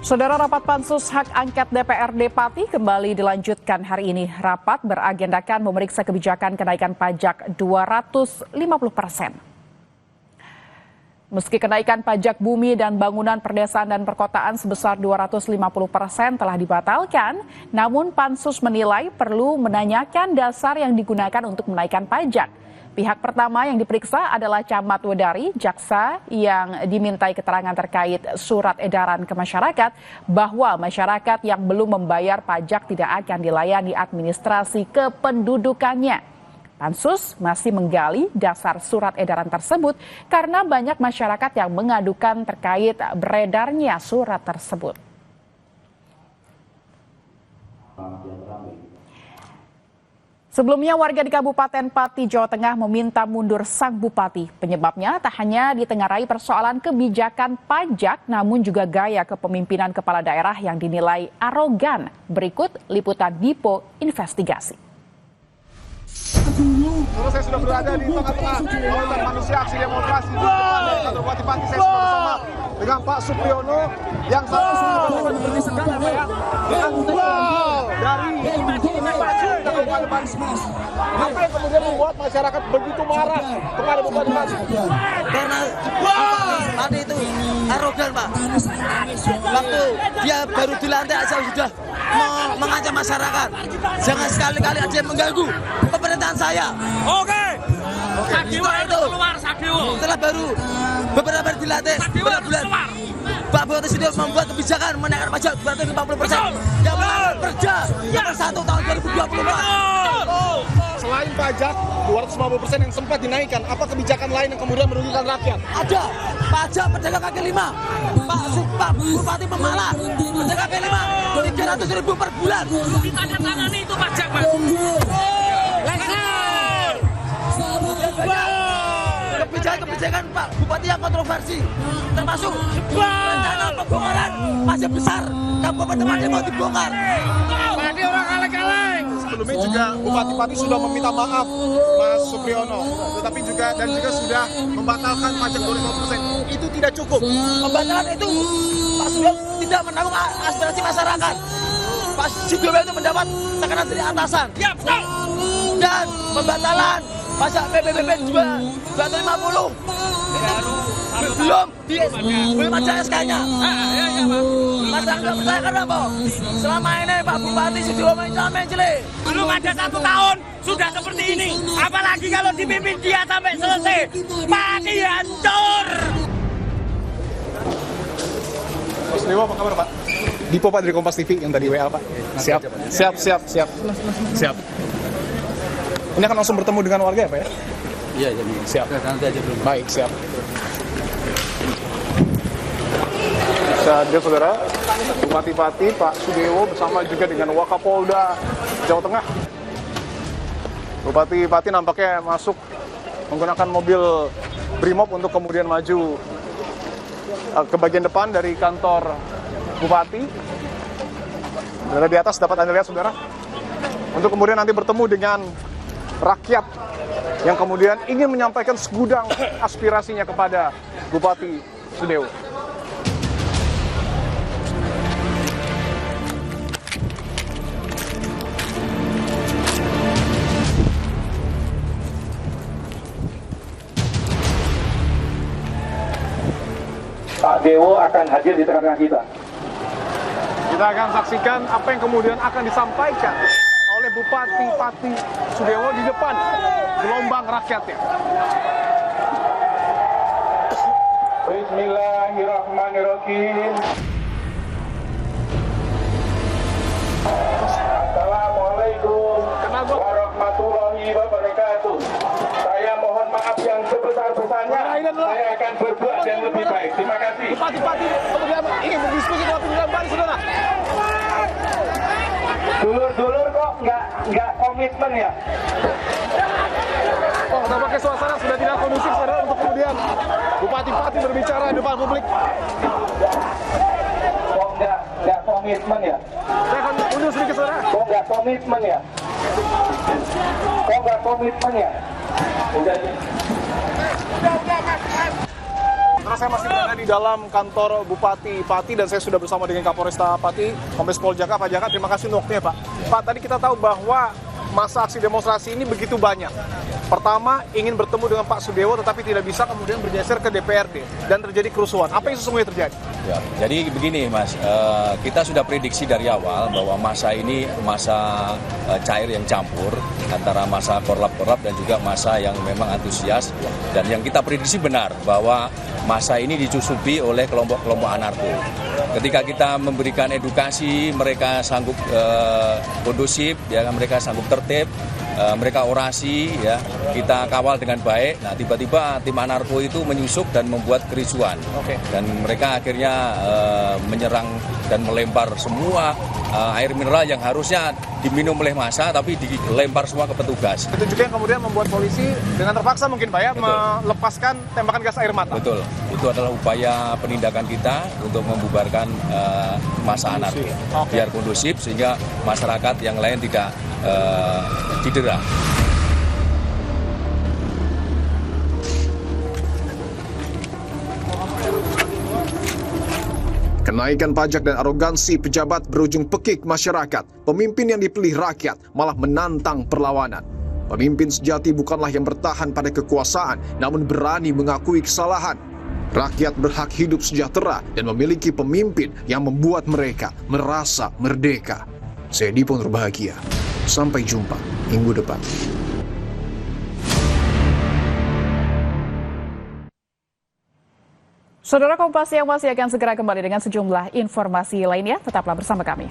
Saudara, rapat Pansus Hak Angket DPRD Pati kembali dilanjutkan hari ini. Rapat beragendakan memeriksa kebijakan kenaikan pajak 250%. Meski kenaikan pajak bumi dan bangunan perdesaan dan perkotaan sebesar 250% telah dibatalkan, namun Pansus menilai perlu menanyakan dasar yang digunakan untuk menaikkan pajak. Pihak pertama yang diperiksa adalah Camat Wedari, jaksa yang dimintai keterangan terkait surat edaran ke masyarakat bahwa masyarakat yang belum membayar pajak tidak akan dilayani administrasi kependudukannya. Pansus masih menggali dasar surat edaran tersebut karena banyak masyarakat yang mengadukan terkait beredarnya surat tersebut. Sebelumnya warga di Kabupaten Pati, Jawa Tengah meminta mundur sang bupati. Penyebabnya tak hanya ditengarai persoalan kebijakan pajak, namun juga gaya kepemimpinan kepala daerah yang dinilai arogan. Berikut liputan Dipo Investigasi. Saya sudah berada di tengah-tengah Komunitas Manusia Aksi Demokrasi di depan dari kantor Bupati Pati. Saya sudah bersama dengan Pak Supriyono yang saat ini sudah berdiri sedang ya, dengan dari Kabupaten Pati. Apa yang kemudian membuat masyarakat begitu marah kepada Bupati Pati? Karena Pati itu arogan, Pak. Waktu dia baru dilantik aja sudah mengancam masyarakat. Jangan sekali-kali ada yang mengganggu pemerintahan saya. Oke. Sadewo itu keluar, Sadewo. Setelah baru beberapa hari dilantik, beberapa bulan, Pak Bupati sudah membuat kebijakan menaikkan pajak 250% yang menaikkan kerja yang per 1 tahun 2024. Selain pajak 250% yang sempat dinaikkan, apa kebijakan lain yang kemudian merugikan rakyat? Ada pajak pedagang kaki lima, Pak Bupati Pemalang, pedagang kaki lima 300.000 per bulan. Ditandatangani itu pajak, Mas. Kebijakan Pak Bupati yang kontroversi, termasuk rencana pembongkaran pajak besar Kabupaten Pati mau dibongkar. Pati orang kaleng-kaleng. Sebelumnya juga Bupati Pati sudah meminta maaf Mas Supriyono, tetapi juga sudah membatalkan pajak 250%. Itu tidak cukup. Pembatalan itu Pak Sugeng tidak menanggung aspirasi masyarakat. Pak Sugeng itu mendapat tekanan dari atasan. Ya, betul. Dan pembatalan pajak PPBB juga 250 belum ada SK-nya. Masyarakat nggak percaya karena apa? Selama ini Pak Bupati Sudewo mencelik. Belum ada 1 tahun sudah seperti ini. Apalagi kalau dipimpin dia sampai selesai. Pati hancur. Mas Dewa, apa kabar Pak? Dipo Pak dari Kompas TV yang tadi WA Pak. Siap. Ini akan langsung bertemu dengan warga ya Pak ya? Iya, jadi Siap. nanti aja dulu. Baik, siap. Hadir saudara, Bupati Pati Pak Sudewo bersama juga dengan Wakapolda Jawa Tengah. Bupati Pati nampaknya masuk menggunakan mobil Brimob untuk kemudian maju ke bagian depan dari kantor Bupati. Dari di atas dapat Anda lihat saudara, untuk kemudian nanti bertemu dengan rakyat yang kemudian ingin menyampaikan segudang aspirasinya kepada Bupati Sudewo. Pak Dewo akan hadir di tengah-tengah kita. Kita akan saksikan apa yang kemudian akan disampaikan oleh Bupati Pati Sudewo di depan gelombang rakyatnya. Bismillahirrahmanirrahim. Assalamualaikum warahmatullahi wabarakatuh. Saya mohon maaf yang sebesar-besarnya. Saya akan berbuat yang lebih baik. Terima kasih. Bupati Pati kemudian ingin berdiskusi dengan pimpinan baru saudara. Dulur-dulur kok nggak komitmen ya? Oh, tampaknya suasana sudah tidak kondusif saudara untuk kemudian Bupati Pati berbicara di depan publik. Kok nggak komitmen ya? Saya akan mundur sedikit saudara. Kok nggak komitmen ya? Kok nggak komitmen ya? Udah. saya masih berada di dalam kantor Bupati Pati dan saya sudah bersama dengan Kapolresta Pati, Kombes Pol Jaka. Pak Jaka, terima kasih untuk waktunya, Pak. Pak, tadi kita tahu bahwa masa aksi demonstrasi ini begitu banyak. Pertama, ingin bertemu dengan Pak Sudewo tetapi tidak bisa, kemudian bergeser ke DPRD dan terjadi kerusuhan. Apa yang sesungguhnya terjadi? Ya, jadi begini Mas, kita sudah prediksi dari awal bahwa masa ini masa cair yang campur antara masa korlap-korlap dan juga masa yang memang antusias, dan yang kita prediksi benar bahwa masa ini dicusupi oleh kelompok-kelompok anarko. Ketika kita memberikan edukasi, mereka sanggup kondusif, ya, mereka sanggup tertib, mereka orasi, ya, kita kawal dengan baik. Nah, tiba-tiba tim anarko itu menyusup dan membuat kericuan. Dan mereka akhirnya menyerang dan melempar semua air mineral yang harusnya diminum oleh massa, tapi dilempar semua ke petugas. Itu juga yang kemudian membuat polisi dengan terpaksa mungkin, Pak, ya, melepaskan tembakan gas air mata. Betul, itu adalah upaya penindakan kita untuk membubarkan massa anarki, biar kondusif sehingga masyarakat yang lain tidak didera. Kenaikan pajak dan arogansi pejabat berujung pekik masyarakat. Pemimpin yang dipilih rakyat malah menantang perlawanan. Pemimpin sejati bukanlah yang bertahan pada kekuasaan, namun berani mengakui kesalahan. Rakyat berhak hidup sejahtera dan memiliki pemimpin yang membuat mereka merasa merdeka. Saya Dipo Nurbahagia. Sampai jumpa minggu depan. Saudara Kompas yang masih akan segera kembali dengan sejumlah informasi lainnya. Tetaplah bersama kami.